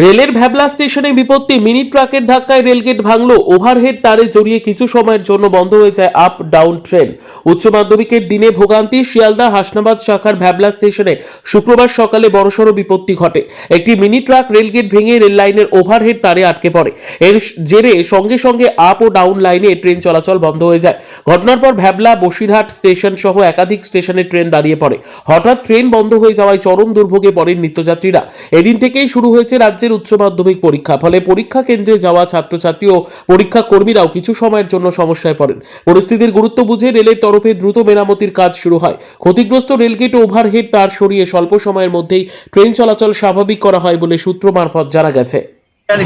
রেলের ভ্যাবলা স্টেশনে বিপত্তি, মিনি ট্রাকের ধাক্কায় রেলগেট ভাঙলো, ওভারহেড তারে জড়িয়ে কিছু সময়ের জন্য বন্ধ হয়ে যায় আপ ডাউন ট্রেন। উচ্চ মাধ্যমিকের দিনে ভোগান্তি, শিয়ালদা হাসনাবাদ শাখার ভ্যাবলা স্টেশনে শুক্রবার সকালে বড়সড় বিপত্তি ঘটে। একটি মিনি ট্রাক রেলগেট ভেঙে রেল লাইনের ওভারহেড তারে আটকে পড়ে। এর জেরে সঙ্গে সঙ্গে আপ ও ডাউন লাইনে ট্রেন চলাচল বন্ধ হয়ে যায়। ঘটনার পর ভ্যাবলা, বসিরহাট স্টেশন সহ একাধিক স্টেশনে ট্রেন দাঁড়িয়ে পড়ে। হঠাৎ ট্রেন বন্ধ হয়ে যাওয়ায় চরম দুর্ভোগে পড়েন নিত্যযাত্রীরা। এদিন থেকেই শুরু হয়েছে রাজ্যের উচ্চ মাধ্যমিক পরীক্ষা। ফলে পরীক্ষা কেন্দ্রে যাওয়া ছাত্রছাত্রী ও পরীক্ষা কর্মীরাও কিছু সময়ের জন্য সমস্যায় পড়েন। পরিস্থিতির গুরুত্ব বুঝে রেলের তরফে দ্রুত মেরামতির কাজ শুরু হয়। ক্ষতিগ্রস্ত রেলগেট ওভারহেড তার সরিয়ে স্বল্প সময়ের মধ্যেই ট্রেন চলাচল স্বাভাবিক করা হয় বলে সূত্র মারফত জানা গেছে।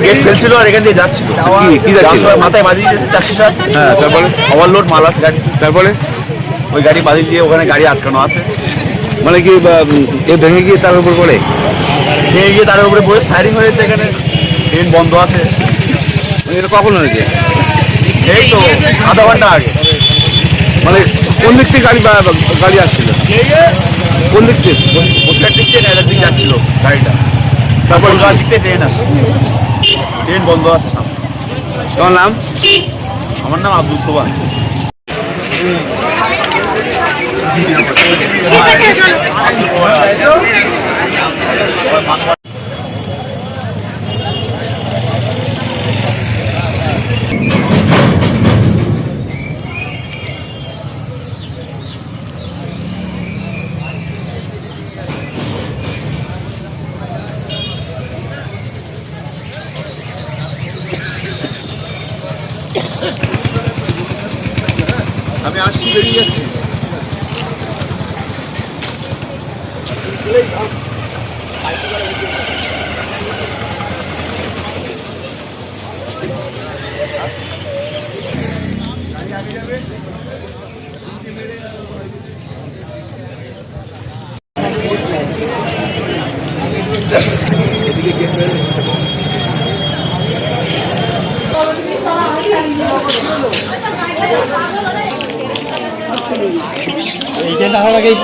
গেট ফেলছিল আর এখান দিয়ে যাচ্ছিল, মাথায় বাজিয়ে দিয়েছে 407। হ্যাঁ, তারপরে ওভারলোড মাল আছে গাড়ি, তারপরে ওই গাড়ি বাজিয়ে দিয়ে ওখানে গাড়ি আটকানো আছে। মানে কি ভেঙে গিয়ে তার উপর পড়ে, ভেঙে গিয়ে তার উপরে পড়ে ফায়ারিং হয়েছে। এখানে ট্রেন বন্ধ আছে। এটা কখন হয়েছে? এই তো আধা ঘন্টা আগে। মানে কোন দিক থেকে গাড়ি আসছিল? কোন দিক থেকে? বসিরহাট দিক থেকে এলার দিকে যাচ্ছিল গাড়িটা। তারপর দিক থেকে ট্রেন আসে, ট্রেন বন্ধ আছে। তোমার নাম? আমার নাম আব্দুল সোবান। আমি আসছি, বেরিয়ে যাচ্ছি। এইখানটা হওয়ার আগেই